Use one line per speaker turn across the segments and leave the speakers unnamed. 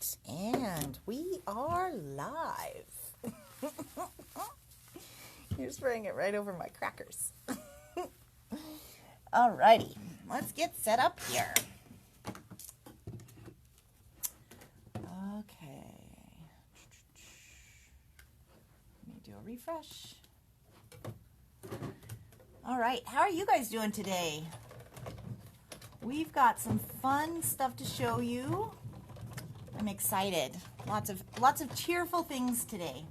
right, and we are live. You're spraying it right over my crackers. Alrighty, let's get set up here. Okay. Let me do a refresh. All right, how are you guys doing today? We've got some fun stuff to show you. I'm excited. Lots of cheerful things today.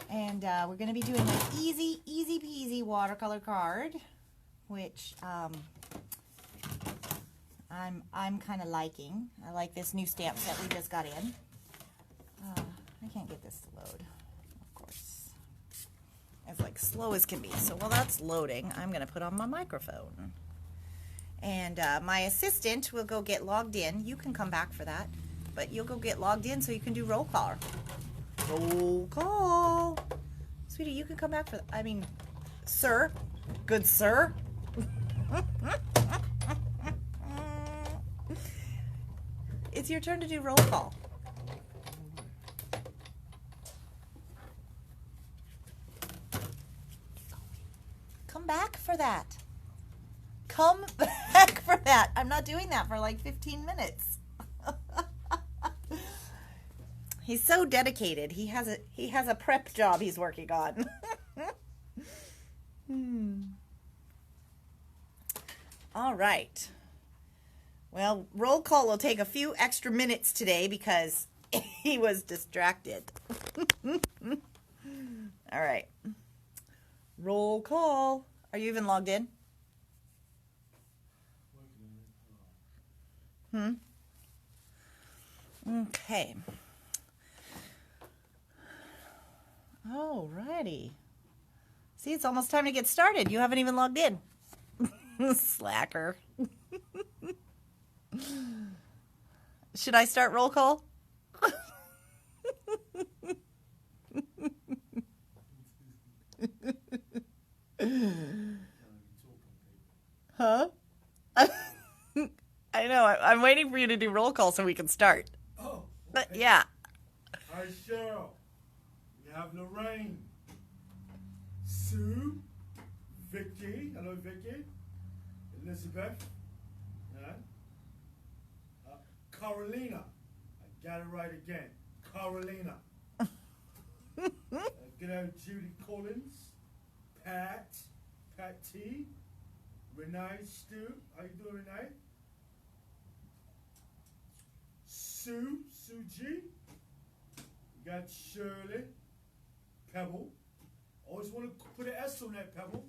And we're going to be doing an easy peasy watercolor card, which I'm kind of liking. I like this new stamp set we just got in. I can't get this to load, of course. It's like slow as can be. So while that's loading, I'm going to put on my microphone. And my assistant will go get logged in. You can come back for that, but you'll go get logged in so you can do roll call. Roll call. Sweetie, you can come back for that. I mean, sir. Good sir. It's your turn to do roll call. Come back for that. Come back for that. I'm not doing that for like 15 minutes. He's so dedicated. He has a prep job he's working on. All right. Well, roll call will take a few extra minutes today because he was distracted. All right. Roll call. Are you even logged in? Okay. Alrighty. See, it's almost time to get started. You haven't even logged in. Slacker. Should I start roll call? Huh? I know. I'm waiting for you to do roll call so we can start.
Oh.
But yeah.
Hi, Cheryl. We have Lorraine. Sue. Vicky. Hello, Vicky. Elizabeth. Carolina. I got it right again. Carolina. Good old Judy Collins. Pat. Pat T. Renee Stu. How you doing, Renee? Sue G. We got Shirley. Pebble. Always want to put an S on that Pebble.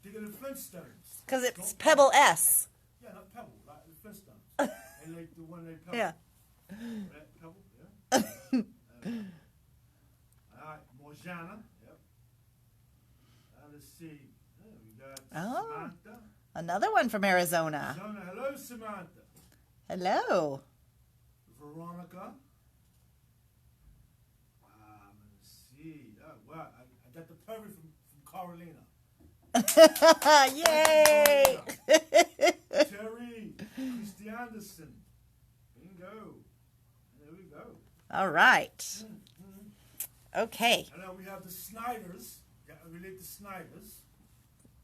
Think of the Flintstones.
Because it's Pebble S.
Yeah, not Pebble, like the Flintstones. And like the one they Pebble.
Yeah.
Right, Pebble, yeah. All right, Morjana. Yep. Let's see. We got Samantha.
Another one from Arizona.
Hello, Samantha.
Hello.
Veronica. Let's see. Oh, wow. I got the perfect from Carolina.
Yay!
Terry. Christy Anderson. Bingo. There we go.
All right. Okay.
And now we have the Snyders. We relate the Snyders.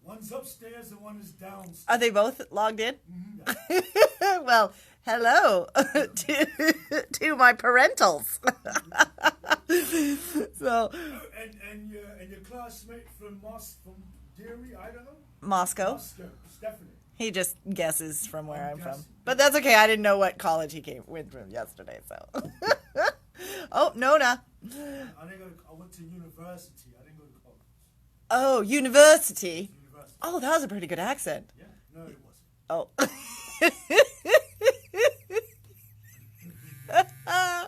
One's upstairs and one is downstairs.
Are they both logged in?
Mm-hmm.
Well, hello to my parentals. So.
And your classmate from Gary, Idaho.
Moscow.
Stephanie.
He just guesses from where I'm from, but that's okay. I didn't know what college he went from yesterday, so. Oh, Nona.
I went to university. I didn't go to college.
Oh, university. Oh, that was a pretty good accent.
Yeah, no, it wasn't.
Oh.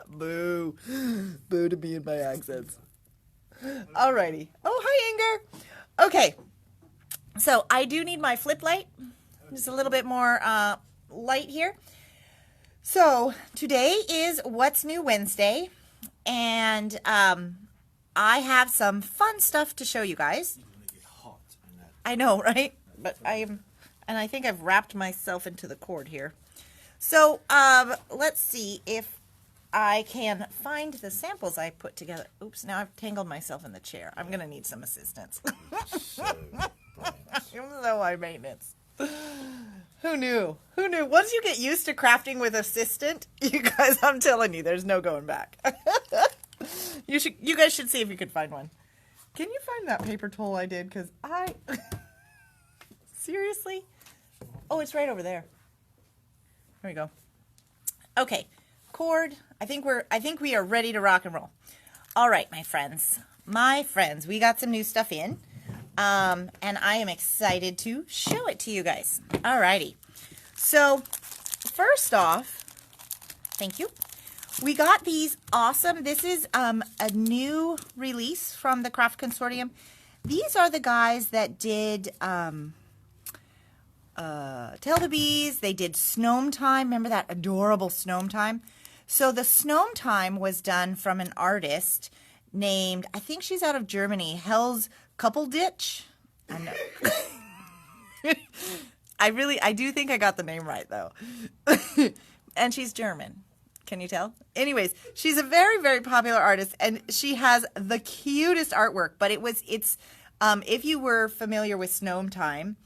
Boo. Boo to me and my accents. Alrighty. Oh, hi, Inger. Okay. So I do need my flip light. Just a little bit more light here. So today is What's New Wednesday. And I have some fun stuff to show you guys. I know, right? But I think I've wrapped myself into the cord here. So let's see if I can find the samples I put together. Oops, now I've tangled myself in the chair. I'm going to need some assistance. I'm so high maintenance. Who knew? Who knew? Once you get used to crafting with assistant, you guys, I'm telling you, there's no going back. You guys should see if you could find one. Can you find that paper towel I did? Because seriously? Oh, it's right over there. Here we go. Okay, cord. I think we are ready to rock and roll. All right, my friends, we got some new stuff in, and I am excited to show it to you guys. All righty. So, first off, thank you. We got these awesome. This is a new release from the Craft Consortium. These are the guys that did Tell the Bees. They did Snome Time. Remember that adorable Snome Time? So the Snome Time was done from an artist named, I think she's out of Germany, Hell's Couple Ditch. I know. I do think I got the name right though. And she's German. Can you tell? Anyways, she's a very, very popular artist, and she has the cutest artwork. But it's if you were familiar with Snome Time,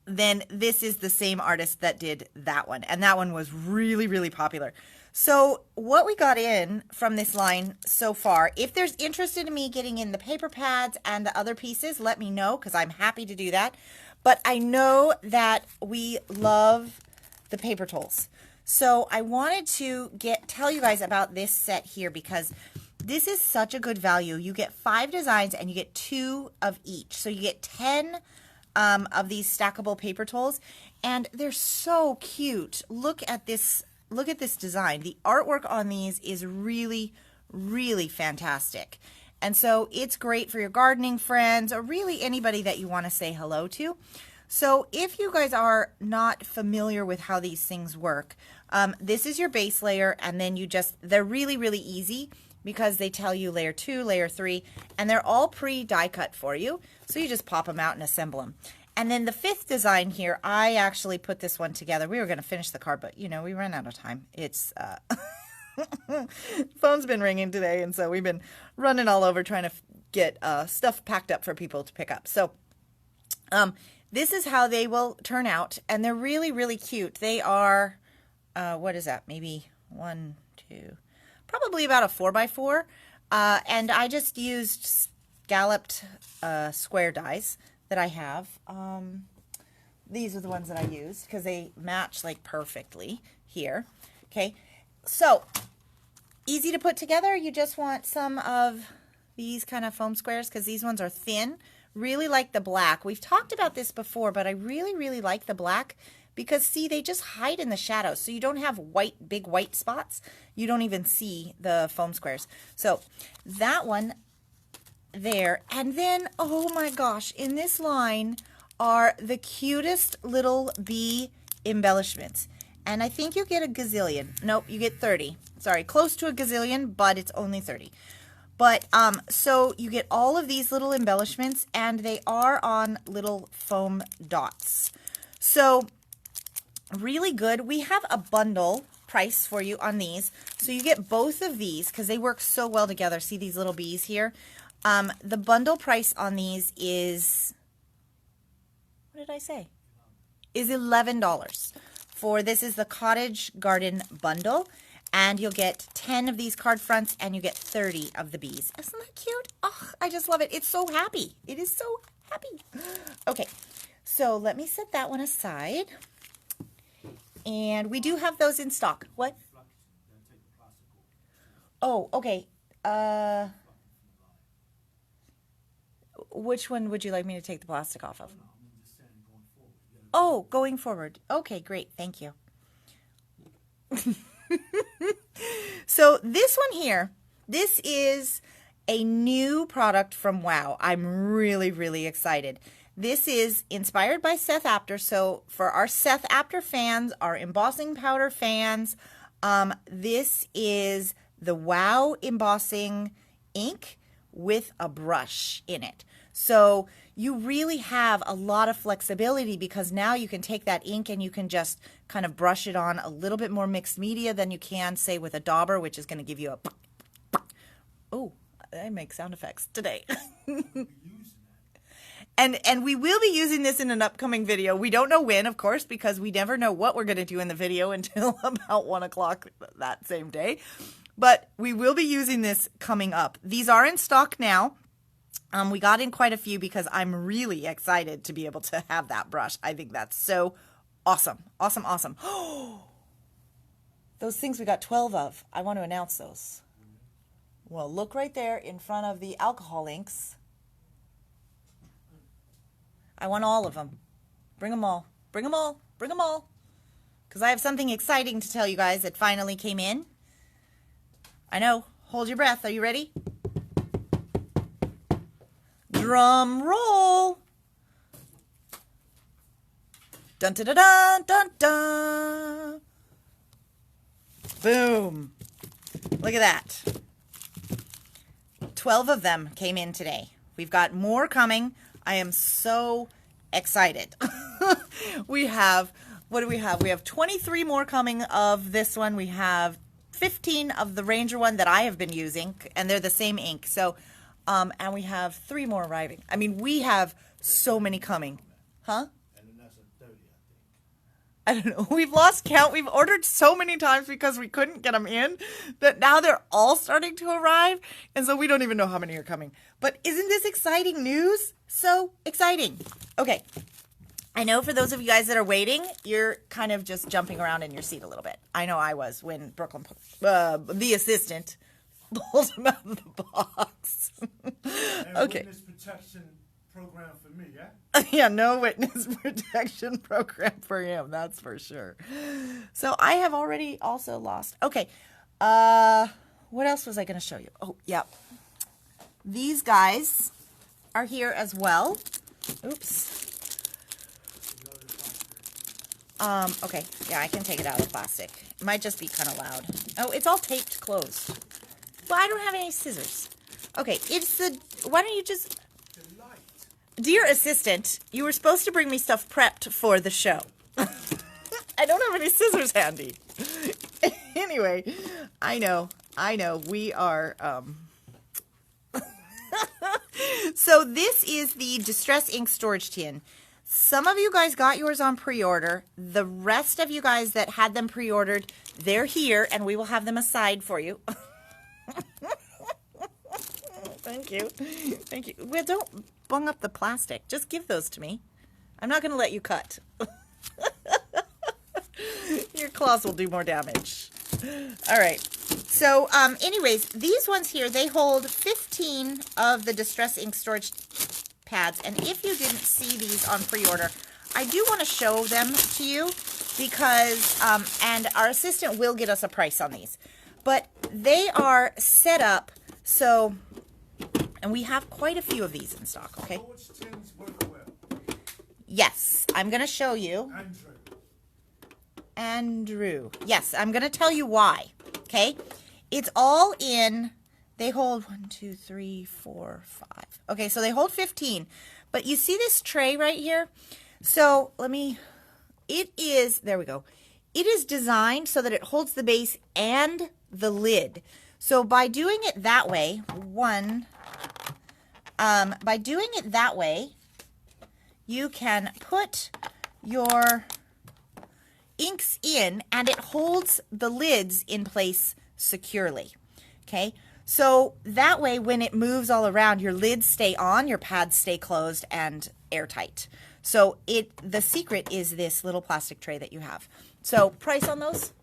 then this is the same artist that did that one, and that one was really, really popular. So what we got in from this line so far, if there's interest in me getting in the paper pads and the other pieces, let me know, because I'm happy to do that. But I know that we love the paper towels. So I wanted to tell you guys about this set here, because this is such a good value. You get 5 designs and you get 2 of each. So you get 10 of these stackable paper towels, and they're so cute. Look at this design. The artwork on these is really, really fantastic. And so it's great for your gardening friends, or really anybody that you want to say hello to. So if you guys are not familiar with how these things work, this is your base layer, and then they're really, really easy because they tell you layer 2, layer 3, and they're all pre-die cut for you. So you just pop them out and assemble them. And then the 5th design here, I actually put this one together. We were going to finish the card, but we ran out of time. It's phone's been ringing today, and so we've been running all over trying to get stuff packed up for people to pick up. So this is how they will turn out, and they're really, really cute. They are, what is that? Maybe 1, 2, probably about a 4x4. And I just used scalloped square dies that I have. These are the ones that I used because they match like perfectly here. Okay, so easy to put together. You just want some of these kind of foam squares because these ones are thin. Really like the black. We've talked about this before, but I really, really like the black because, see, they just hide in the shadows. So you don't have big white spots. You don't even see the foam squares. So that one there. And then, oh my gosh, in this line are the cutest little bee embellishments. And I think you get a gazillion. Nope, you get 30. Sorry, close to a gazillion, but it's only 30. But, so you get all of these little embellishments, and they are on little foam dots. So, really good. We have a bundle price for you on these. So you get both of these, because they work so well together. See these little bees here? The bundle price on these is, what did I say? Is $11. This is the Cottage Garden Bundle. And you'll get 10 of these card fronts, and you get 30 of the bees. Isn't that cute? Oh, I just love it. It's so happy. It is so happy. Okay, so let me set that one aside. And we do have those in stock. What? Oh, okay. Which one would you like me to take the plastic off of? Oh, going forward. Okay, great. Thank you. So this one here, this is a new product from WOW. I'm really, really excited. This is inspired by Seth Apter. So for our Seth Apter fans, our embossing powder fans, this is the WOW embossing ink with a brush in it. So you really have a lot of flexibility because now you can take that ink and you can just kind of brush it on a little bit more mixed media than you can, say, with a dauber, which is going to give you a... Oh, I make sound effects today. And we will be using this in an upcoming video. We don't know when, of course, because we never know what we're going to do in the video until about 1 o'clock that same day. But we will be using this coming up. These are in stock now. We got in quite a few because I'm really excited to be able to have that brush. I think that's so awesome. Awesome, awesome. Those things we got 12 of. I want to announce those. Well, look right there in front of the alcohol inks. I want all of them. Bring them all. Bring them all. Bring them all. Because I have something exciting to tell you guys that finally came in. I know. Hold your breath. Are you ready? Drum roll. Dun dun dun dun dun dun. Boom. Look at that. 12 of them came in today. We've got more coming. I am so excited. We have, what do we have? We have 23 more coming of this one. We have 15 of the Ranger one that I have been using, and they're the same ink. So, and we have 3 more arriving. I mean, we have so many coming. Huh?
And then that's a 30, I think.
I don't know. We've lost count. We've ordered so many times because we couldn't get them in that now they're all starting to arrive. And so we don't even know how many are coming. But isn't this exciting news? So exciting. Okay. I know for those of you guys that are waiting, you're kind of just jumping around in your seat a little bit. I know I was when Brooklyn, the assistant, pulled him out of the box. Okay.
Witness protection program for me, yeah?
Yeah, no witness protection program for him, that's for sure. So I have already also lost. Okay, what else was I going to show you? Oh, yeah. These guys are here as well. Oops. Okay, yeah, I can take it out of the plastic. It might just be kind of loud. Oh, it's all taped closed. Well, I don't have any scissors. Okay, it's the, why don't you just... Dear assistant, you were supposed to bring me stuff prepped for the show. I don't have any scissors handy. Anyway, I know, we are, So this is the Distress Ink Storage Tin. Some of you guys got yours on pre-order. The rest of you guys that had them pre-ordered, they're here, and we will have them aside for you. Thank you. Thank you. Well, don't bung up the plastic. Just give those to me. I'm not going to let you cut. Your claws will do more damage. All right. So, anyways, these ones here, they hold 15 of the Distress Ink Storage pads. And if you didn't see these on pre-order, I do want to show them to you because, and our assistant will get us a price on these. But they are set up so... And we have quite a few of these in stock, okay?
Which tins work well?
Yes, I'm going to show you. Andrew. Yes, I'm going to tell you why, okay? It's all in, they hold 1, 2, 3, 4, 5. Okay, so they hold 15. But you see this tray right here? So let me, it is, there we go. It is designed so that it holds the base and the lid. So by doing it that way, by doing it that way, you can put your inks in and it holds the lids in place securely. Okay, so that way when it moves all around, your lids stay on, your pads stay closed and airtight. So the secret is this little plastic tray that you have. So price on those?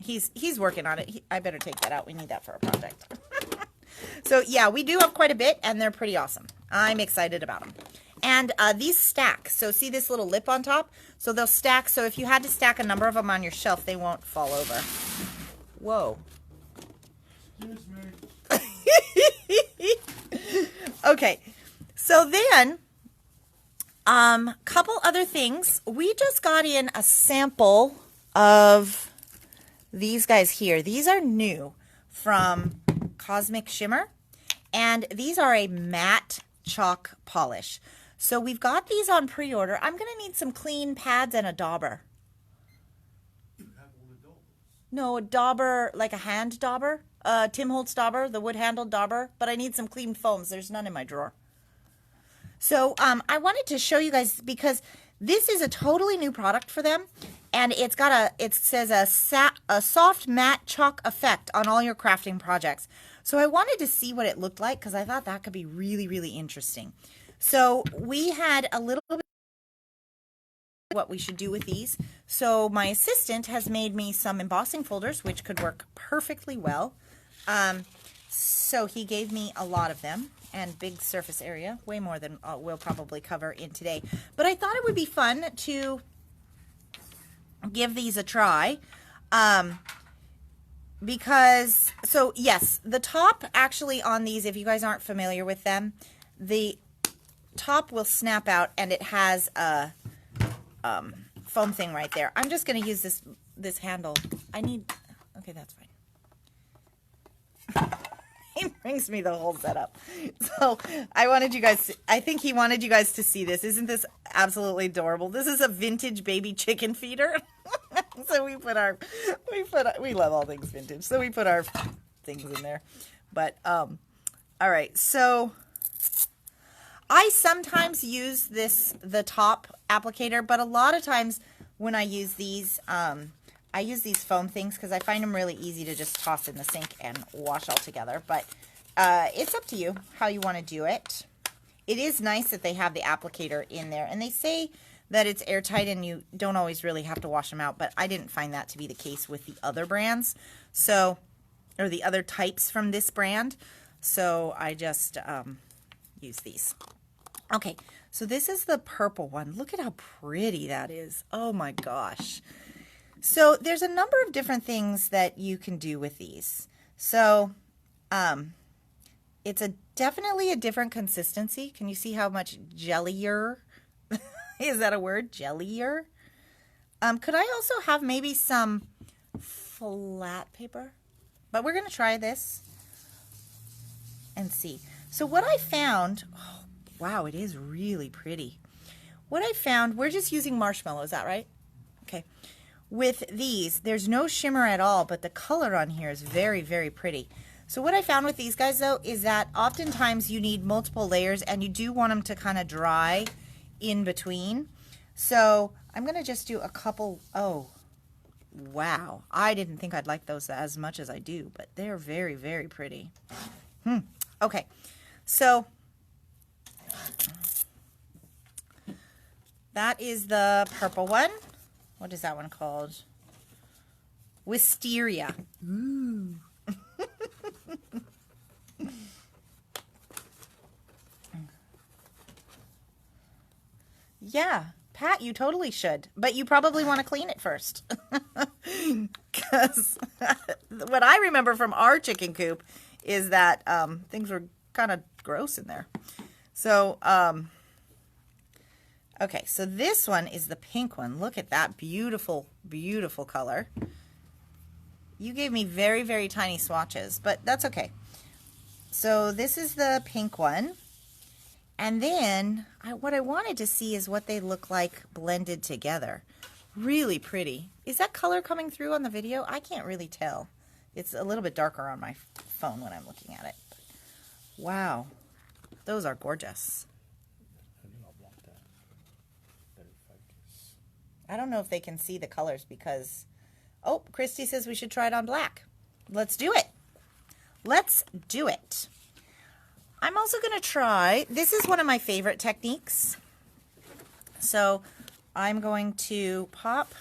He's working on it. I better take that out. We need that for a project. So yeah, we do have quite a bit, and they're pretty awesome. I'm excited about them. And these stack. So see this little lip on top? So they'll stack. So if you had to stack a number of them on your shelf, they won't fall over. Whoa.
Excuse me.
Okay. So then, couple other things. We just got in a sample of these guys here. These are new from Cosmic Shimmer. And these are a matte chalk polish. So we've got these on pre-order. I'm going to need some clean pads and a dauber.
You have all the dogs.
No, a dauber, like a hand dauber. Tim Holtz dauber, the wood-handled dauber. But I need some clean foams. There's none in my drawer. So I wanted to show you guys because this is a totally new product for them. And it's got it says a soft matte chalk effect on all your crafting projects. So I wanted to see what it looked like because I thought that could be really, really interesting. So we had a little bit of what we should do with these. So my assistant has made me some embossing folders, which could work perfectly well. So he gave me a lot of them and big surface area, way more than we'll probably cover in today. But I thought it would be fun to give these a try. Because, so yes, the top actually on these, if you guys aren't familiar with them, the top will snap out and it has a foam thing right there. I'm just going to use this handle. Okay, that's fine. He brings me the whole setup. So I think he wanted you guys to see this. Isn't this absolutely adorable? This is a vintage baby chicken feeder. So we love all things vintage. So we put our things in there. But, all right. So I sometimes use the top applicator, but a lot of times when I use these, I use these foam things because I find them really easy to just toss in the sink and wash all together. But it's up to you how you want to do it. It is nice that they have the applicator in there. And they say that it's airtight and you don't always really have to wash them out. But I didn't find that to be the case with the other brands. So, or the other types from this brand. So I just use these. Okay, so this is the purple one. Look at how pretty that is. Oh my gosh. So there's a number of different things that you can do with these. So it's definitely a different consistency. Can you see how much jellier? Is that a word? Jellier? Could I also have maybe some flat paper? But we're going to try this and see. So what I found, oh, wow, it is really pretty. What I found, we're just using marshmallow, is that right? Okay. With these, there's no shimmer at all, but the color on here is very, very pretty. So what I found with these guys, though, is that oftentimes you need multiple layers, and you do want them to kind of dry in between. So I'm going to just do a couple. Oh, wow. I didn't think I'd like those as much as I do, but they're very, very pretty. Okay. So that is the purple one. What is that one called? Wisteria. Ooh. Yeah, Pat, you totally should. But you probably want to clean it first. Because what I remember from our chicken coop is that things were kind of gross in there. So, okay, so this one is the pink one. Look at that beautiful, beautiful color. You gave me very, very tiny swatches, but that's okay. So this is the pink one. And then what I wanted to see is what they look like blended together. Really pretty. Is that color coming through on the video? I can't really tell. It's a little bit darker on my phone when I'm looking at it. Wow. Those are gorgeous. I don't know if they can see the colors because... Oh, Christy says we should try it on black. Let's do it. Let's do it. I'm also going to try... This is one of my favorite techniques. So I'm going to pop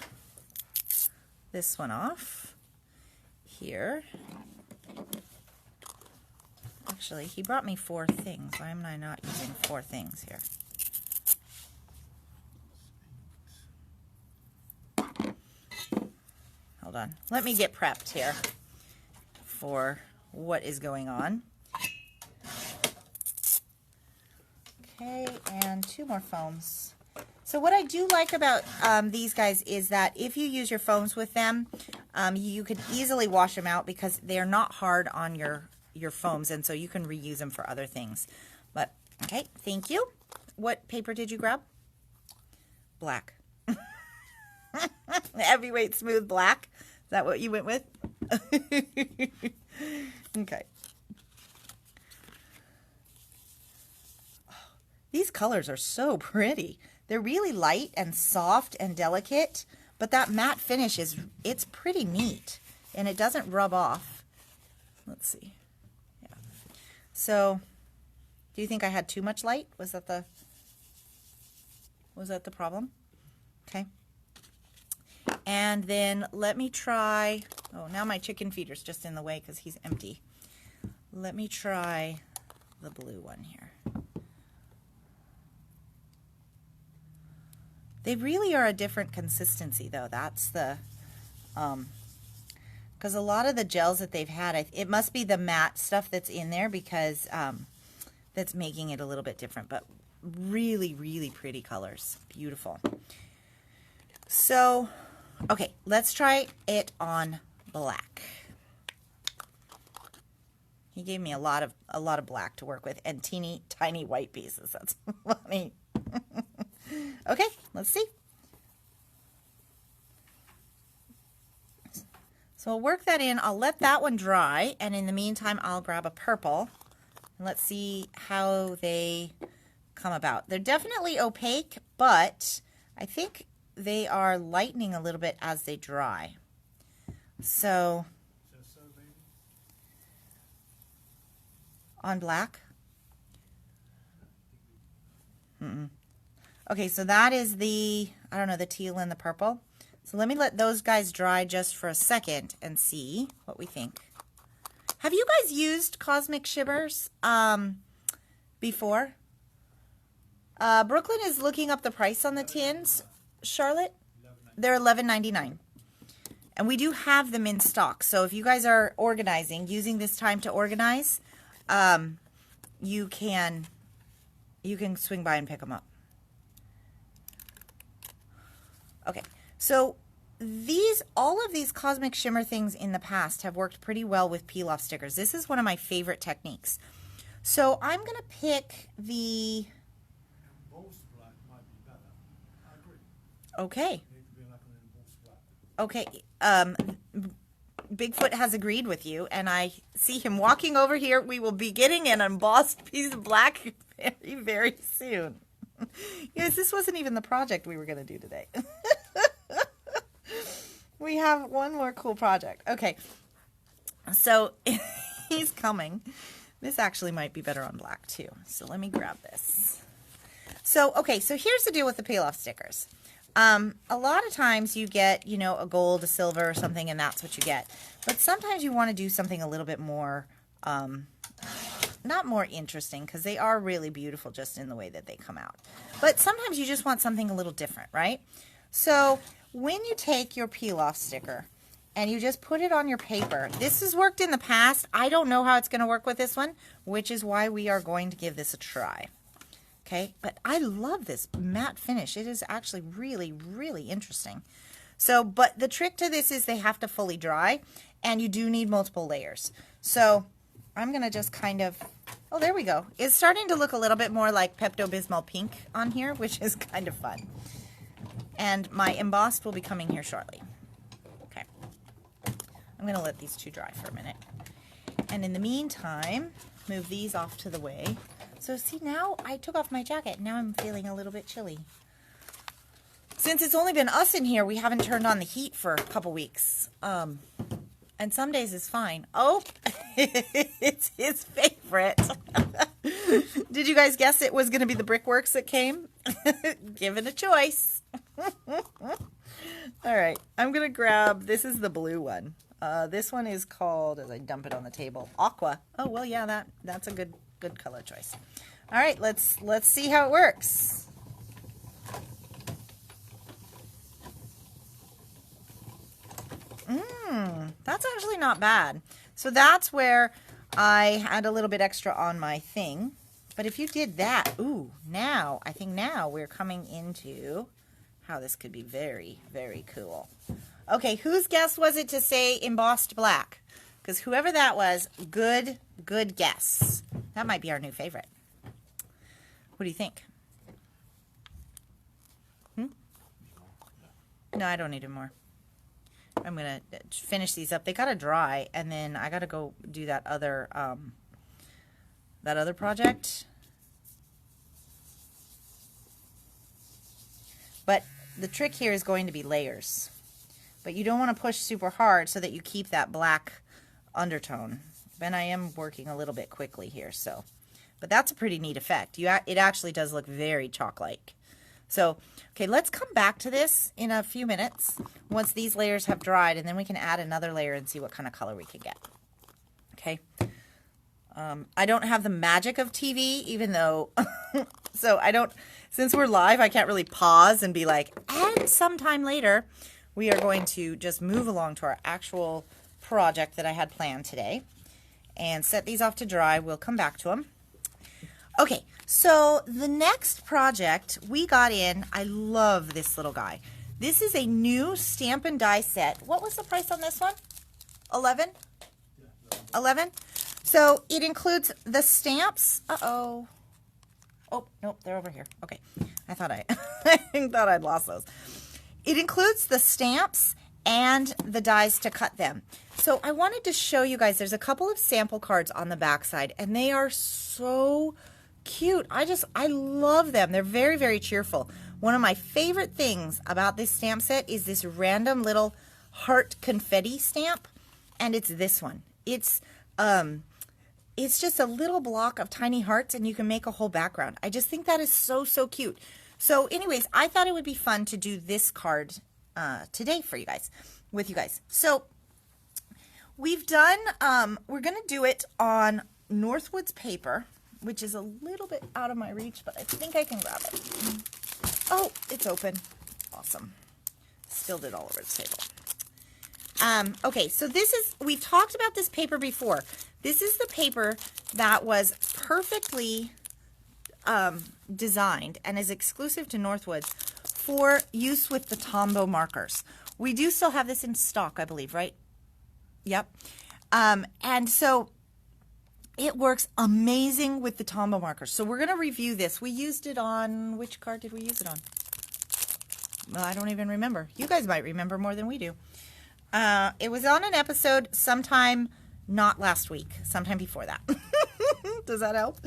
this one off here. Actually, he brought me 4 things. Why am I not using 4 things here? Hold on. Let me get prepped here for what is going on. Okay, and 2 more foams. So what I do like about these guys is that if you use your foams with them, you can easily wash them out because they're not hard on your foams, and so you can reuse them for other things. But Okay, thank you. What paper did you grab? Black. Heavyweight smooth black. Is that what you went with? Okay. These colors are so pretty. They're really light and soft and delicate, but that matte finish it's pretty neat and it doesn't rub off. Let's see. Yeah. So, do you think I had too much light? Was that the problem? Okay. And then let me try, oh, now my chicken feeder's just in the way because he's empty. Let me try the blue one here. They really are a different consistency though. That's the, because a lot of the gels that they've had, it must be the matte stuff that's in there because that's making it a little bit different, but really, really pretty colors. Beautiful. So, okay, let's try it on black. He gave me a lot of black to work with and teeny tiny white pieces. That's funny. Okay, let's see. So I'll work that in. I'll let that one dry, and in the meantime, I'll grab a purple and let's see how they come about. They're definitely opaque, but I think they are lightening a little bit as they dry. So, on black? Okay, so that is the, I don't know, the teal and the purple. So let me let those guys dry just for a second and see what we think. Have you guys used Cosmic Shimmers before? Brooklyn is looking up the price on the tins. Charlotte? They're $11.99. And we do have them in stock. So if you guys are organizing, using this time to organize, you can swing by and pick them up. Okay, so all of these Cosmic Shimmer things in the past have worked pretty well with peel-off stickers. This is one of my favorite techniques. So I'm going to pick the... Okay. Okay, Bigfoot has agreed with you, and I see him walking over here. We will be getting an embossed piece of black very, very soon. Yes, this wasn't even the project we were going to do today. We have one more cool project. Okay, so he's coming. This actually might be better on black too. So let me grab this. So, okay, so here's the deal with the peel-off stickers. A lot of times you get, you know, a gold, a silver, or something, and that's what you get. But sometimes you want to do something a little bit more, not more interesting, because they are really beautiful just in the way that they come out. But sometimes you just want something a little different, right? So when you take your peel-off sticker and you just put it on your paper, this has worked in the past. I don't know how it's going to work with this one, which is why we are going to give this a try. Okay, but I love this matte finish. It is actually really, really interesting. So, but the trick to this is they have to fully dry, and you do need multiple layers. So I'm going to just kind of, oh, there we go. It's starting to look a little bit more like Pepto-Bismol pink on here, which is kind of fun. And my embossed will be coming here shortly. Okay, I'm going to let these two dry for a minute. And in the meantime, move these off to the way. So see, now I took off my jacket. Now I'm feeling a little bit chilly. Since it's only been us in here, we haven't turned on the heat for a couple weeks. And some days is fine. Oh, it's his favorite. Did you guys guess it was going to be the Brickworks that came? Given a choice. All right, I'm going to grab, this is the blue one. This one is called, as I dump it on the table, Aqua. Oh, well, yeah, that's a good color choice. All right, let's see how it works. That's actually not bad. So that's where I had a little bit extra on my thing. But if you did that, ooh, now, I think now we're coming into how this could be very, very cool. Okay, whose guess was it to say embossed black? Because whoever that was, good guess. That might be our new favorite. What do you think? No, I don't need any more. I'm going to finish these up. They got to dry, and then I got to go do that other project. But the trick here is going to be layers. But you don't want to push super hard so that you keep that black undertone. And I am working a little bit quickly here, so. But that's a pretty neat effect. It actually does look very chalk-like. So, okay, let's come back to this in a few minutes once these layers have dried, and then we can add another layer and see what kind of color we can get. Okay. I don't have the magic of TV, even though, so I don't, since we're live, I can't really pause and be like, and sometime later, we are going to just move along to our actual project that I had planned today and set these off to dry. We'll come back to them. Okay, so the next project we got in, I love this little guy. This is a new stamp and die set. What was the price on this one? 11? 11? So it includes the stamps. Uh-oh. Oh, nope, they're over here. Okay, I thought I thought I'd lost those. It includes the stamps and the dies to cut them. So I wanted to show you guys, there's a couple of sample cards on the back side, and they are so cute. I love them. They're very, very cheerful. One of my favorite things about this stamp set is this random little heart confetti stamp, and it's this one. It's just a little block of tiny hearts, and you can make a whole background. I just think that is so, so cute. So anyways, I thought it would be fun to do this card today for you guys, with you guys. So we've done, we're going to do it on Northwoods paper, which is a little bit out of my reach, but I think I can grab it. Oh, it's open. Awesome. Spilled it all over the table. Okay, so this is, we've talked about this paper before. This is the paper that was perfectly designed and is exclusive to Northwoods for use with the Tombow markers. We do still have this in stock, I believe, right? Yep. And so it works amazing with the Tombow markers. So we're going to review this. We used it on, which card did we use it on? Well, I don't even remember. You guys might remember more than we do. It was on an episode sometime, not last week, sometime before that. Does that help?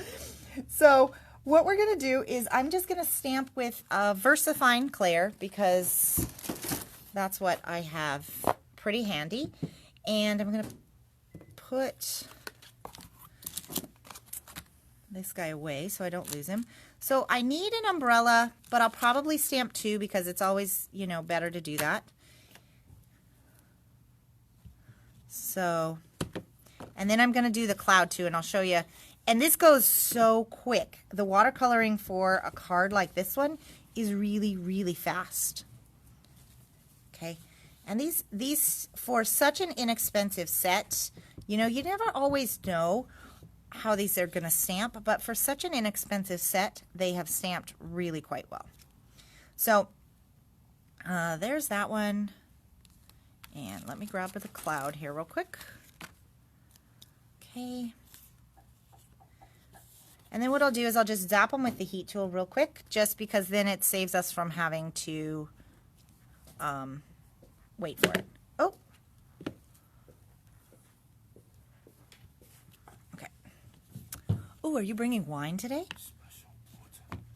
So what we're going to do is I'm just going to stamp with VersaFine Clair because that's what I have pretty handy. And I'm going to put this guy away so I don't lose him. So I need an umbrella, but I'll probably stamp two because it's always, you know, better to do that. So, and then I'm going to do the cloud too, and I'll show you. And this goes so quick. The watercoloring for a card like this one is really, really fast. Okay. And these for such an inexpensive set, you know, you never always know how these are going to stamp, but for such an inexpensive set, they have stamped really quite well. So there's that one. And let me grab the cloud here real quick. Okay. And then what I'll do is I'll just zap them with the heat tool real quick, just because then it saves us from having to wait for it. Oh. Okay. Oh, are you bringing wine today?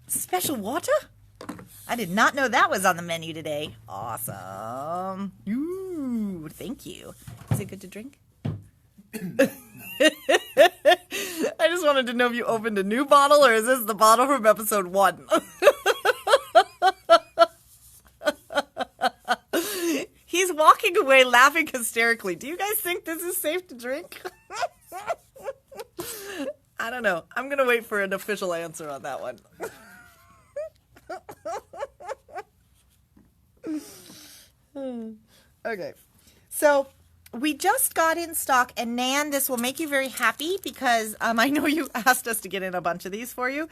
Special water? I did not know that was on the menu today. Awesome. Ooh, thank you. Is it good to drink? I just wanted to know if you opened a new bottle or is this the bottle from episode 1? He's walking away laughing hysterically. Do you guys think this is safe to drink? I don't know. I'm going to wait for an official answer on that one. Okay, so we just got in stock, and Nan, this will make you very happy because I know you asked us to get in a bunch of these for you.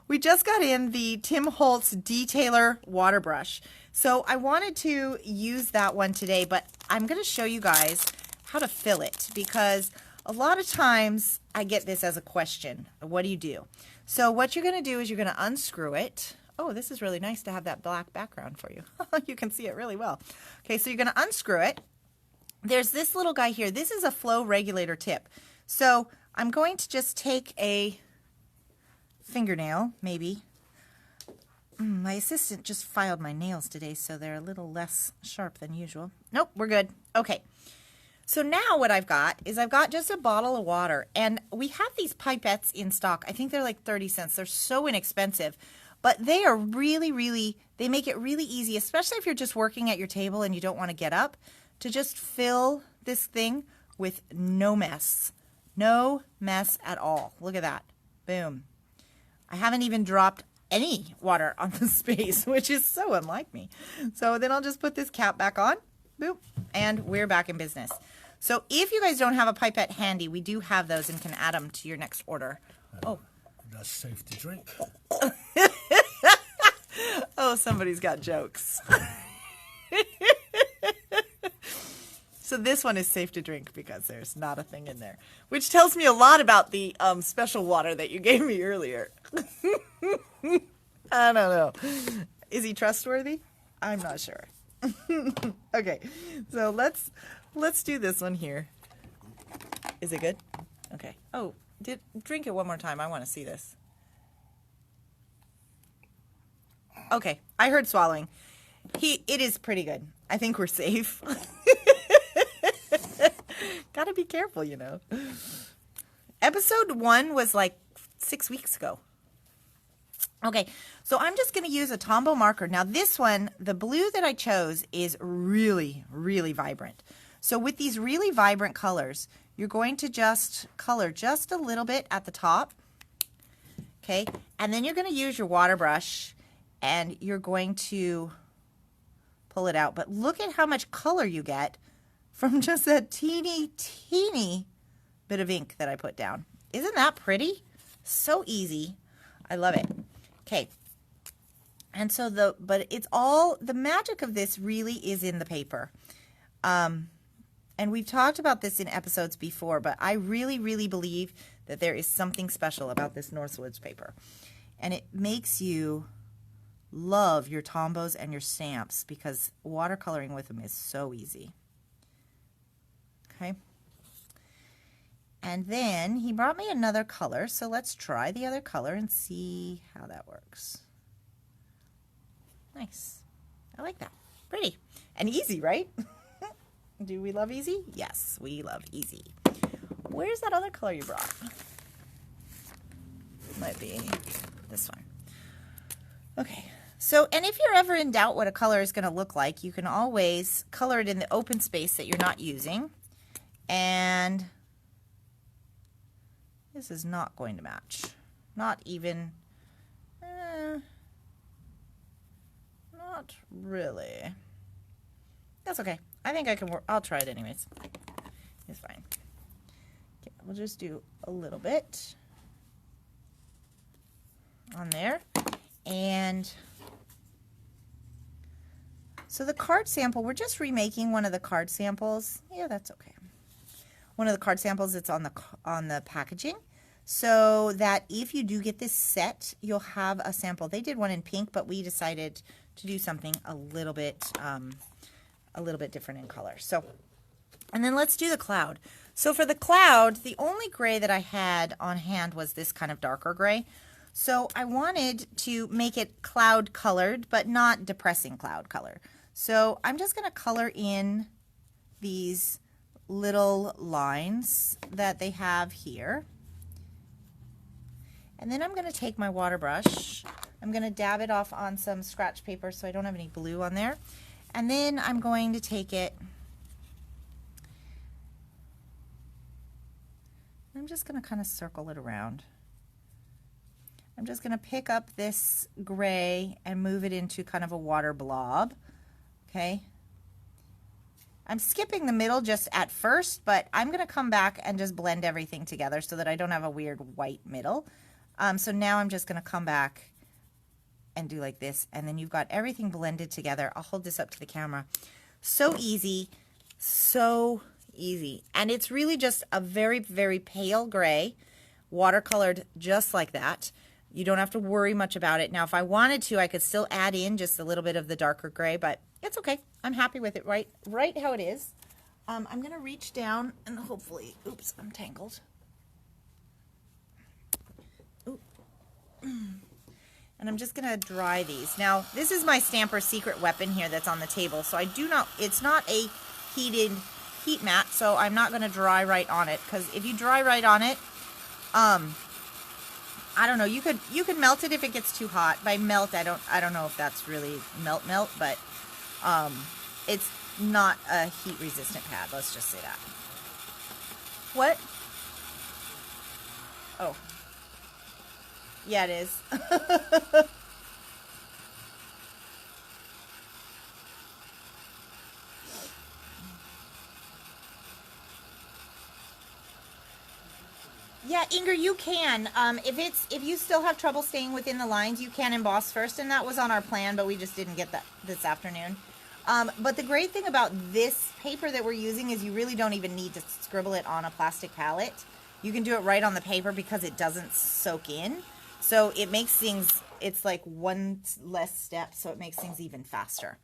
We just got in the Tim Holtz Detailer Water Brush. So I wanted to use that one today, but I'm going to show you guys how to fill it because A lot of times I get this as a question. What do you do? So what you're going to do is you're going to unscrew it. Oh, this is really nice to have that black background for you. You can see it really well. Okay, so you're going to unscrew it. There's this little guy here. This is a flow regulator tip. So I'm going to just take a fingernail, maybe. My assistant just filed my nails today, so they're a little less sharp than usual. Nope, we're good. Okay. So now what I've got is I've got just a bottle of water, and we have these pipettes in stock. I think they're like 30 cents. They're so inexpensive, but they are really, they make it really easy, especially if you're just working at your table and you don't want to get up, to just fill this thing with no mess. No mess at all. Look at that. Boom. I haven't even dropped any water on the space, which is so unlike me. So then I'll just put this cap back on. Boop. And we're back in business. So if you guys don't have a pipette handy, we do have those and can add them to your next order. Oh.
That's safe to drink.
Oh, somebody's got jokes. So this one is safe to drink because there's not a thing in there, which tells me a lot about the special water that you gave me earlier. I don't know. Is he trustworthy? I'm not sure. Okay, so let's do this one here. Is it good? Okay. Oh, drink it one more time. I want to see this. Okay, I heard swallowing. It is pretty good. I think we're safe. Gotta be careful, you know. Episode 1 was like 6 weeks ago. Okay, so I'm just going to use a Tombow marker. Now this one, the blue that I chose is really, really vibrant. So with these really vibrant colors, you're going to just color just a little bit at the top. Okay, and then you're going to use your water brush and you're going to pull it out. But look at how much color you get from just that teeny bit of ink that I put down. Isn't that pretty? So easy. I love it. Okay. And so but it's all, the magic of this really is in the paper. And we've talked about this in episodes before, but I really, really believe that there is something special about this Northwoods paper. And it makes you love your Tombows and your stamps because watercoloring with them is so easy. Okay. And then he brought me another color, so let's try the other color and see how that works. Nice. I like that. Pretty. And easy, right? Do we love easy? Yes, we love easy. Where's that other color you brought? Might be this one. Okay. So, and if you're ever in doubt what a color is going to look like, you can always color it in the open space that you're not using. And this is not going to match. Not even, not really. That's okay. I think I can work. I'll try it anyways. It's fine. Okay, we'll just do a little bit on there. And so the card sample, we're just remaking one of the card samples. Yeah, that's okay. One of the card samples that's on the packaging, so that if you do get this set, you'll have a sample. They did one in pink, but we decided to do something a little bit different in color. So, and then let's do the cloud. So for the cloud, the only gray that I had on hand was this kind of darker gray. So I wanted to make it cloud colored, but not depressing cloud color. So I'm just going to color in these little lines that they have here. And then I'm going to take my water brush. I'm going to dab it off on some scratch paper so I don't have any blue on there. And then I'm going to take it. I'm just going to kind of circle it around. I'm just going to pick up this gray and move it into kind of a water blob. Okay. I'm skipping the middle just at first, but I'm going to come back and just blend everything together so that I don't have a weird white middle. So now I'm just going to come back and do like this, and then you've got everything blended together. I'll hold this up to the camera. So easy, so easy. And it's really just a very, very pale gray, watercolored just like that. You don't have to worry much about it. Now, if I wanted to, I could still add in just a little bit of the darker gray, but it's okay. I'm happy with it right how it is. I'm going to reach down and hopefully, oops, I'm tangled. Ooh. And I'm just going to dry these. Now, this is my Stamper secret weapon here that's on the table. So it's not a heat mat, so I'm not going to dry right on it. Because if you dry right on it, I don't know, you could melt it if it gets too hot. By melt, I don't know if that's really melt, but it's not a heat resistant pad, let's just say that. What? Oh. Yeah, it is. Yeah, Inger, you can. If you still have trouble staying within the lines, you can emboss first, and that was on our plan, but we just didn't get that this afternoon. But the great thing about this paper that we're using is you really don't even need to scribble it on a plastic palette. You can do it right on the paper because it doesn't soak in. So it makes things, it's like one less step, so it makes things even faster.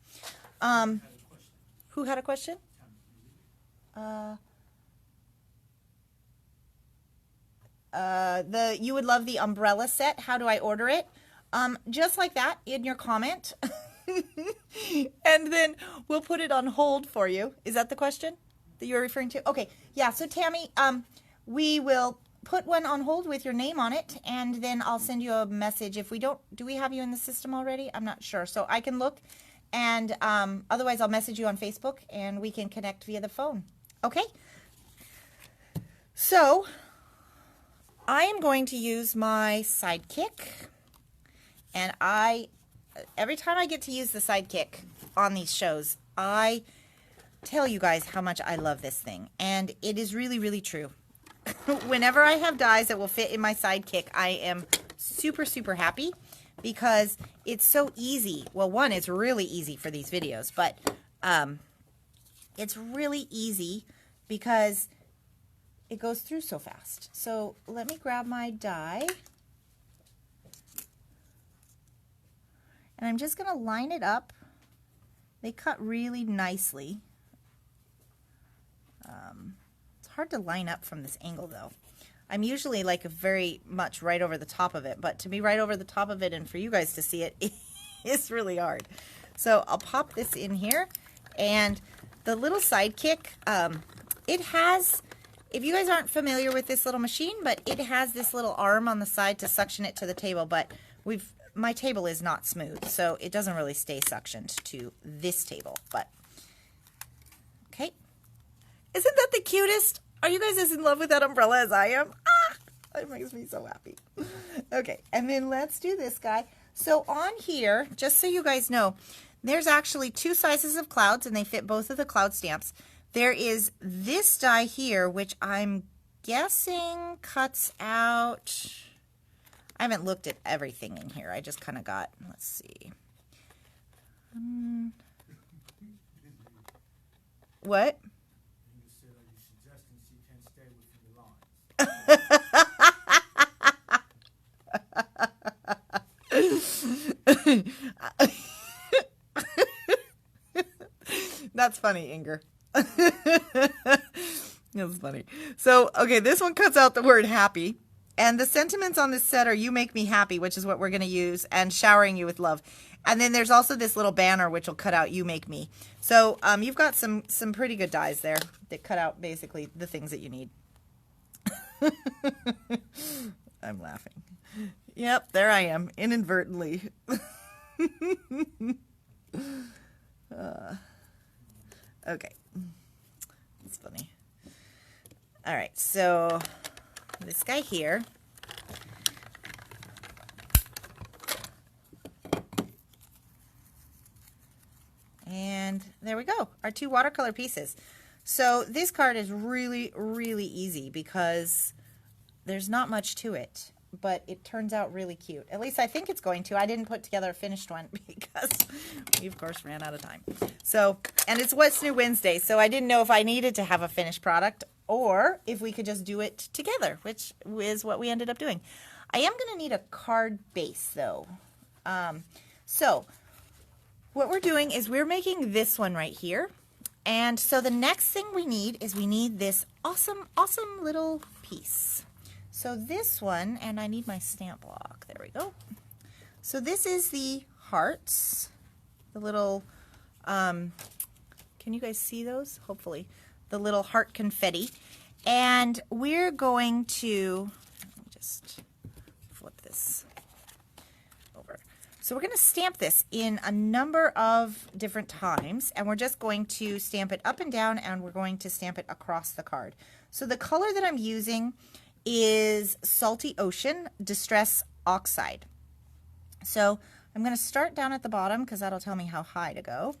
Who had a question? You would love the umbrella set. How do I order it? Just like that in your comment. And then we'll put it on hold for you. Is that the question that you're referring to? Okay. Yeah. So Tammy, we will put one on hold with your name on it, and then I'll send you a message. If we don't, do we have you in the system already? I'm not sure. So I can look, and otherwise I'll message you on Facebook and we can connect via the phone. Okay. So I am going to use my Sidekick, and every time I get to use the Sidekick on these shows, I tell you guys how much I love this thing, and it is really, really true. Whenever I have dies that will fit in my Sidekick, I am super, super happy because it's so easy. Well, one, it's really easy for these videos, but it's really easy because it goes through so fast. So let me grab my die. And I'm just going to line it up. They cut really nicely. It's hard to line up from this angle though. I'm usually like very much right over the top of it, but to be right over the top of it and for you guys to see it is really hard. So I'll pop this in here, and the little Sidekick, it has, if you guys aren't familiar with this little machine, but it has this little arm on the side to suction it to the table, but my table is not smooth, so it doesn't really stay suctioned to this table, but okay. Isn't that the cutest? Are you guys as in love with that umbrella as I am? Ah, it makes me so happy. Okay, and then let's do this guy. So on here, just so you guys know, there's actually two sizes of clouds, and they fit both of the cloud stamps. There is this die here, which I'm guessing cuts out, I haven't looked at everything in here. I just kind of got, let's see. What? That's funny, Inger. That's funny. So, okay, this one cuts out the word happy. And the sentiments on this set are "you make me happy," which is what we're going to use, and "showering you with love." And then there's also this little banner which will cut out "you make me." So you've got some pretty good dies there that cut out basically the things that you need. I'm laughing. Yep, there I am, inadvertently. Okay. That's funny. All right, so this guy here. And there we go, our two watercolor pieces. So this card is really, really easy because there's not much to it. but it turns out really cute. At least I think it's going to. I didn't put together a finished one because we, of course, ran out of time. So, and it's What's New Wednesday, so I didn't know if I needed to have a finished product or if we could just do it together, which is what we ended up doing. I am going to need a card base, though. So, what we're doing is we're making this one right here. And so the next thing we need is we need this awesome, awesome little piece. So this one, and I need my stamp block. There we go. So this is the hearts, the little, can you guys see those? Hopefully. The little heart confetti. And we're going to, let me just flip this over. So we're going to stamp this in a number of different times, and we're just going to stamp it up and down, and we're going to stamp it across the card. So the color that I'm using is Salty Ocean Distress Oxide. So I'm going to start down at the bottom because that'll tell me how high to go.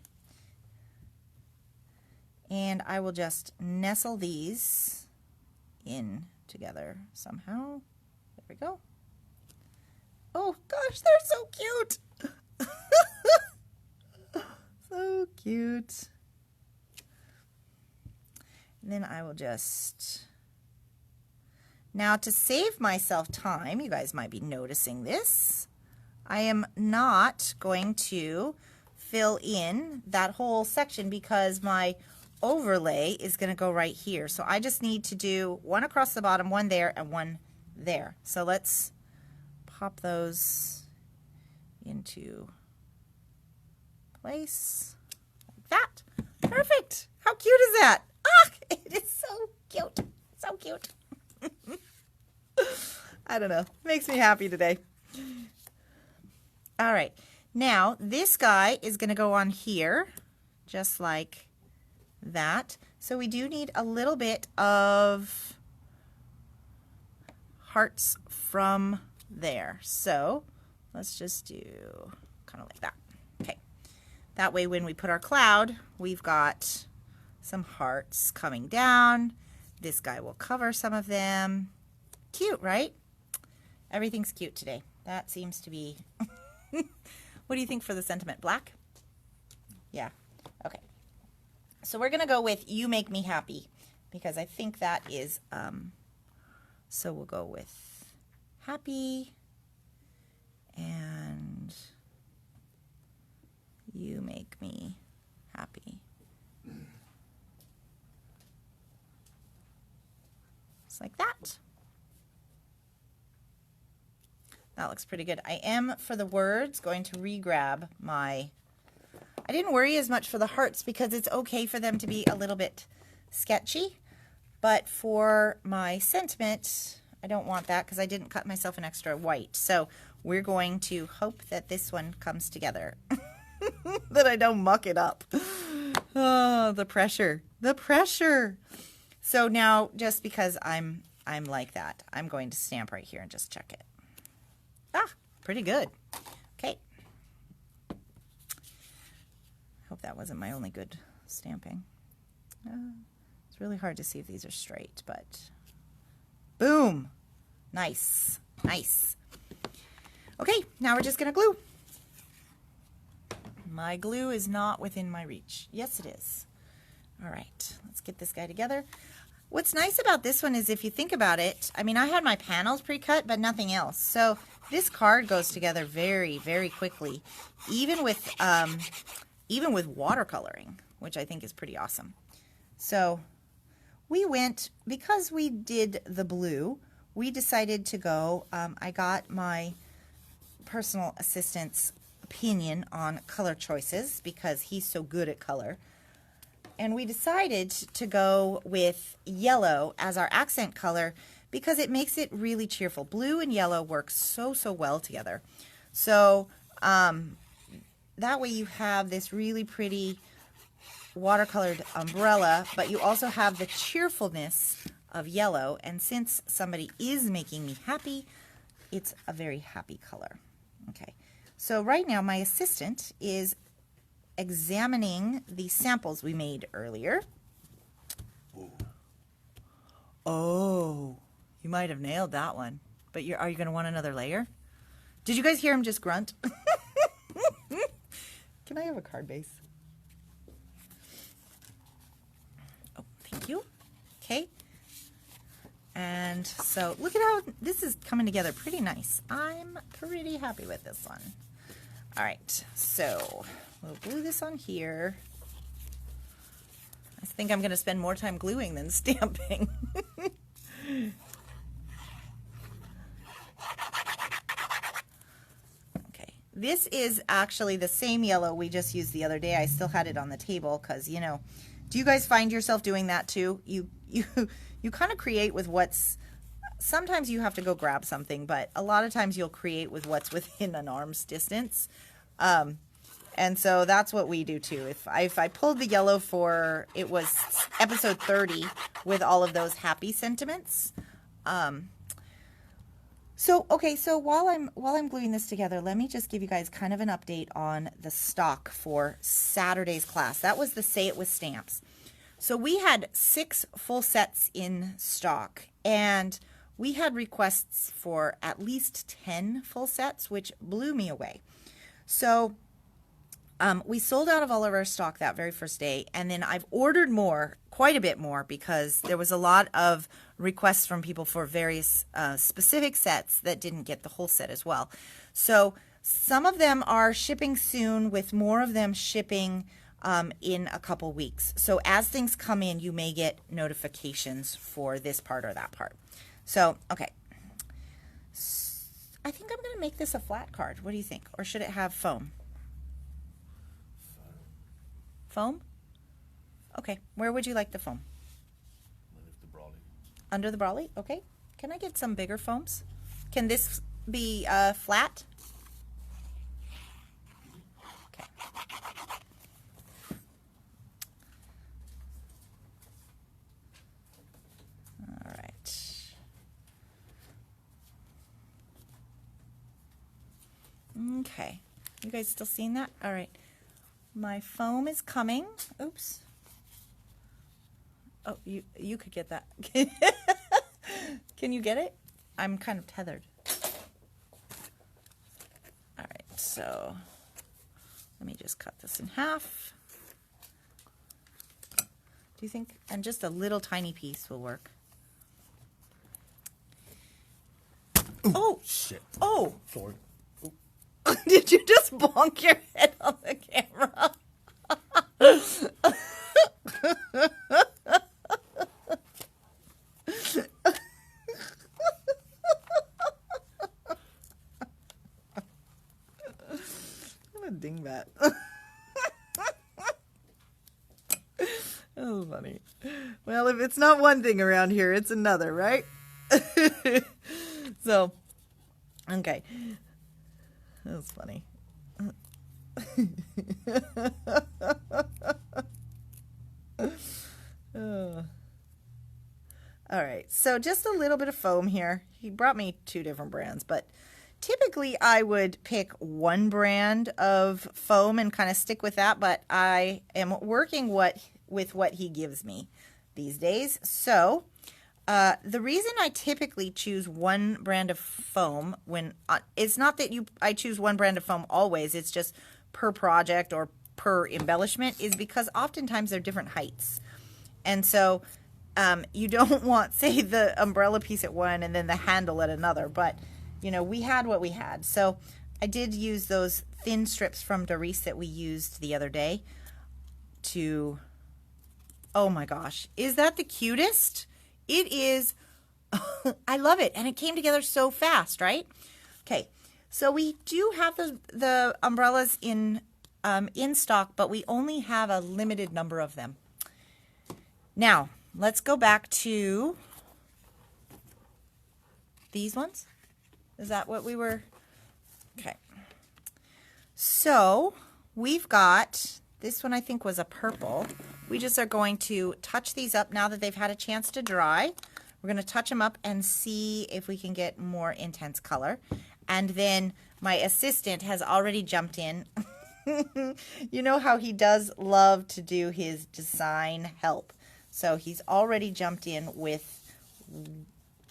And I will just nestle these in together somehow. There we go. Oh gosh, they're so cute. So cute. And then I will just, now to save myself time, you guys might be noticing this, I am not going to fill in that whole section because my overlay is going to go right here. So I just need to do one across the bottom, one there, and one there. So let's pop those into place like that. Perfect. How cute is that? Ah, it is so cute. So cute. I don't know. Makes me happy today. All right. Now, this guy is going to go on here, just like that. So we do need a little bit of hearts from there. So let's just do kind of like that. Okay. That way when we put our cloud, we've got some hearts coming down. This guy will cover some of them. Cute, right? Everything's cute today. That seems to be... What do you think for the sentiment? Black? Yeah. Okay. So we're going to go with You Make Me Happy because I think that is... so we'll go with happy and You Make Me Happy. Just like that. That looks pretty good. I am, for the words, going to re-grab my... I didn't worry as much for the hearts because it's okay for them to be a little bit sketchy. But for my sentiment, I don't want that because I didn't cut myself an extra white. So we're going to hope that this one comes together. That I don't muck it up. Oh, the pressure. The pressure. So now, just because I'm like that, I'm going to stamp right here and just check it. Ah, pretty good. Okay. Hope that wasn't my only good stamping. It's really hard to see if these are straight, but boom. Nice. Nice. Okay, now we're just going to glue. My glue is not within my reach. Yes, it is. All right, let's get this guy together. What's nice about this one is if you think about it, I mean, I had my panels pre-cut, but nothing else. So this card goes together very, very quickly, even with watercoloring, which I think is pretty awesome. So we went, because we did the blue, we decided to go, I got my personal assistant's opinion on color choices because he's so good at color. And we decided to go with yellow as our accent color because it makes it really cheerful. Blue and yellow work so, so well together. So that way you have this really pretty watercolored umbrella, but you also have the cheerfulness of yellow. And since somebody is making me happy, it's a very happy color. Okay, so right now my assistant is examining the samples we made earlier. Oh, you might have nailed that one. But are you going to want another layer? Did you guys hear him just grunt? Can I have a card base? Oh, thank you. Okay. And so look at how this is coming together pretty nice. I'm pretty happy with this one. All right, so we'll glue this on here. I think I'm going to spend more time gluing than stamping. Okay, this is actually the same yellow we just used the other day. I still had it on the table because, you know, do you guys find yourself doing that too? You kind of create with what's, sometimes you have to go grab something, but a lot of times you'll create with what's within an arm's distance. And so that's what we do too. If I pulled the yellow for, it was episode 30 with all of those happy sentiments. So while I'm gluing this together, let me just give you guys kind of an update on the stock for Saturday's class. That was the Say It With Stamps. So we had 6 full sets in stock, and we had requests for at least 10 full sets, which blew me away. So we sold out of all of our stock that very first day, and then I've ordered more, quite a bit more, because there was a lot of requests from people for various specific sets that didn't get the whole set as well. So some of them are shipping soon, with more of them shipping in a couple weeks. So as things come in, you may get notifications for this part or that part. So, okay. I think I'm going to make this a flat card. What do you think? Or should it have foam? Foam? Okay. Where would you like the foam?
Underneath the brolly.
Under the brolly? Okay. Can I get some bigger foams? Can this be flat? Okay. All right. Okay. You guys still seeing that? All right. My foam is coming. Oops. Oh, you could get that. Can you get it? I'm kind of tethered. All right, so let me just cut this in half. Do you think? And just a little tiny piece will work.
Ooh,
oh!
Shit.
Oh!
Sorry.
Did you just bonk your head on the camera? I'm a dingbat. That was funny. Well, if it's not one thing around here, it's another, right? So, okay. That was funny. All right, so just a little bit of foam here. He brought me 2 different brands, but typically I would pick one brand of foam and kind of stick with that, but I am working with what he gives me these days. So the reason I typically choose one brand of foam when it's not that I choose one brand of foam always, it's just per project or per embellishment, is because oftentimes they're different heights. And so you don't want, say, the umbrella piece at one and then the handle at another, but you know, we had what we had. So I did use those thin strips from Doris that we used the other day to, oh my gosh, is that the cutest? It is. I love it. And it came together so fast, right? Okay. So we do have the umbrellas in stock, but we only have a limited number of them. Now, let's go back to these ones. Is that what we were? Okay. So we've got, this one I think was a purple. We just are going to touch these up now that they've had a chance to dry. We're going to touch them up and see if we can get more intense color. And then my assistant has already jumped in. You know how he does love to do his design help. So he's already jumped in with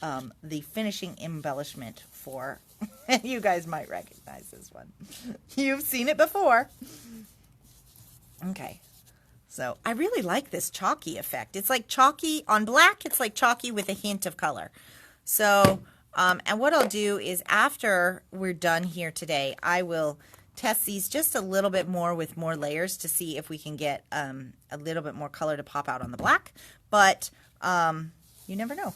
the finishing embellishment for, you guys might recognize this one. You've seen it before. Okay. So I really like this chalky effect. It's like chalky on black. It's like chalky with a hint of color. So, and what I'll do is after we're done here today, I will test these just a little bit more with more layers to see if we can get a little bit more color to pop out on the black. But you never know.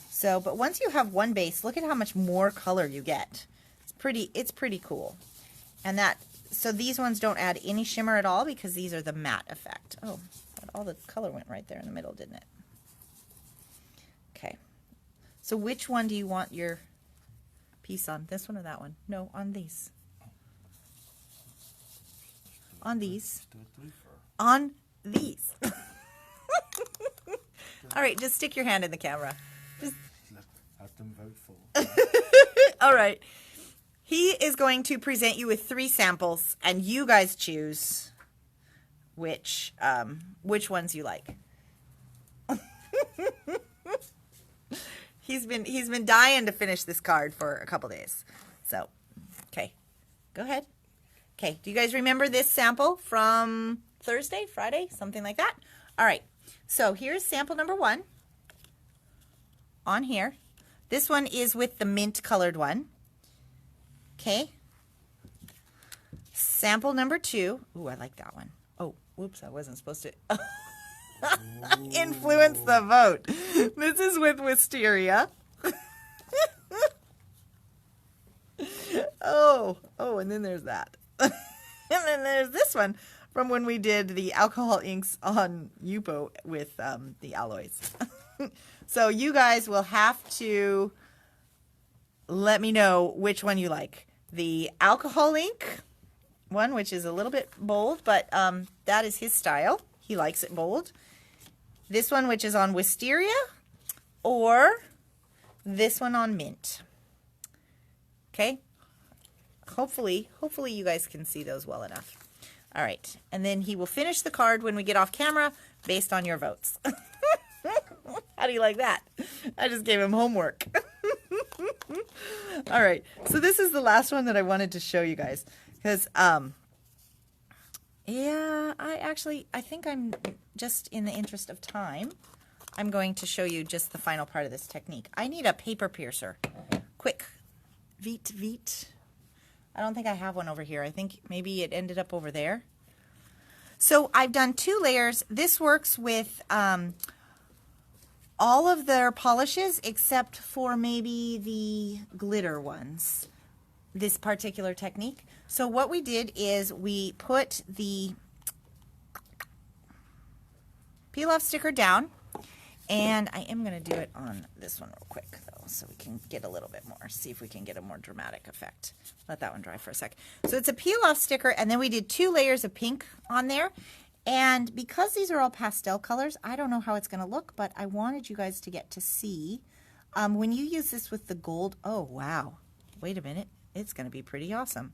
So, but once you have one base, look at how much more color you get. It's pretty cool. And so these ones don't add any shimmer at all because these are the matte effect. Oh, but all the color went right there in the middle, didn't it? Okay. So which one do you want your piece on? This one or that one? No, on these. On these. On these. All right, just stick your hand in the camera. Just...
Let them vote for.
All right. He is going to present you with 3 samples, and you guys choose which ones you like. He's been dying to finish this card for a couple days. So, okay, go ahead. Okay, do you guys remember this sample from Thursday, Friday, something like that? All right, so here's sample number 1 on here. This one is with the mint colored one. Okay. Sample number 2. Ooh, I like that one. Oh, whoops, I wasn't supposed to influence the vote. This is with Wisteria. Oh, and then there's that. And then there's this one from when we did the alcohol inks on Yupo with the alloys. So you guys will have to let me know which one you like. The alcohol ink one, which is a little bit bold, but that is his style. He likes it bold. This one, which is on Wisteria, or this one on mint. Okay? Hopefully you guys can see those well enough. All right, and then he will finish the card when we get off camera based on your votes. How do you like that? I just gave him homework. All right, so this is the last one that I wanted to show you guys because, yeah, I think I'm just in the interest of time, I'm going to show you just the final part of this technique. I need a paper piercer. Quick. Veet. I don't think I have one over here. I think maybe it ended up over there. So I've done 2 layers. This works with all of their polishes except for maybe the glitter ones, this particular technique. So what we did is we put the peel off sticker down, and I am going to do it on this one real quick though, so we can get a little bit more, see if we can get a more dramatic effect. Let that one dry for a sec. So it's a peel off sticker, and then we did 2 layers of pink on there. And because these are all pastel colors, I don't know how it's going to look, but I wanted you guys to get to see. When you use this with the gold, oh, wow. Wait a minute. It's going to be pretty awesome.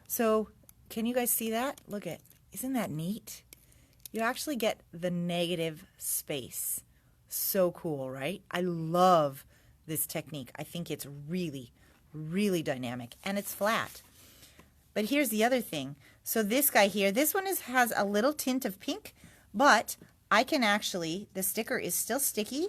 So can you guys see that? Look at, isn't that neat? You actually get the negative space. So cool, right? I love this technique. I think it's really, really dynamic, and it's flat. But here's the other thing. So this guy here, this one has a little tint of pink, but I can actually, the sticker is still sticky.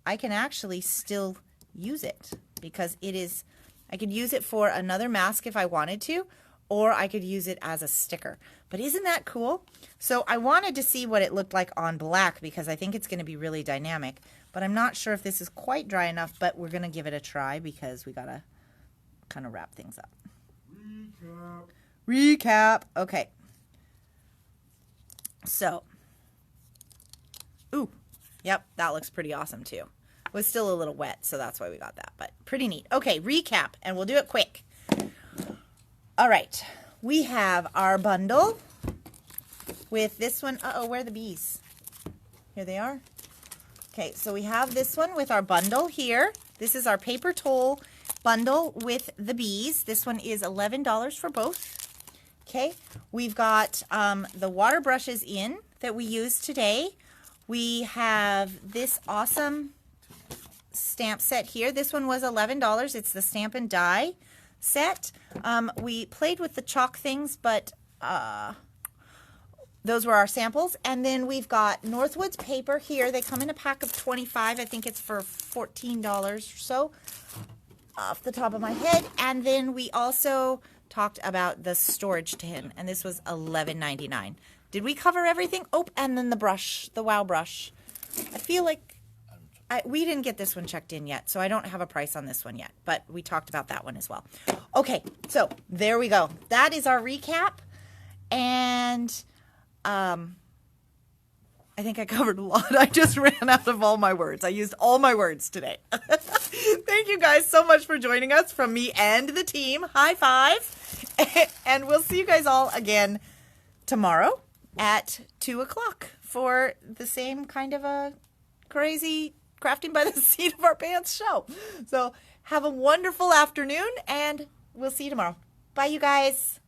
I can actually still use it because it is, I could use it for another mask if I wanted to, or I could use it as a sticker. But isn't that cool? So I wanted to see what it looked like on black because I think it's going to be really dynamic, but I'm not sure if this is quite dry enough, but we're going to give it a try because we got to kind of wrap things up. Recap. Okay. So, ooh, yep, that looks pretty awesome too. It was still a little wet, so that's why we got that, but pretty neat. Okay, recap, and we'll do it quick. All right, we have our bundle with this one. Uh-oh, where are the bees? Here they are. Okay, so we have this one with our bundle here. This is our paper towel bundle with the bees. This one is $11 for both. Okay, we've got the water brushes in that we use today. We have this awesome stamp set here. This one was $11. It's the Stamp and Die set. We played with the chalk things, but those were our samples. And then we've got Northwoods paper here. They come in a pack of 25. I think it's for $14 or so off the top of my head. And then we also talked about the storage tin, and this was $11.99. Did we cover everything? Oh, and then the brush, the Wow brush. I feel like we didn't get this one checked in yet, so I don't have a price on this one yet, but we talked about that one as well. Okay, so there we go. That is our recap, and I think I covered a lot. I just ran out of all my words. I used all my words today. Thank you guys so much for joining us from me and the team. High five. And we'll see you guys all again tomorrow at 2 o'clock for the same kind of a crazy crafting by the seat of our pants show. So have a wonderful afternoon, and we'll see you tomorrow. Bye, you guys.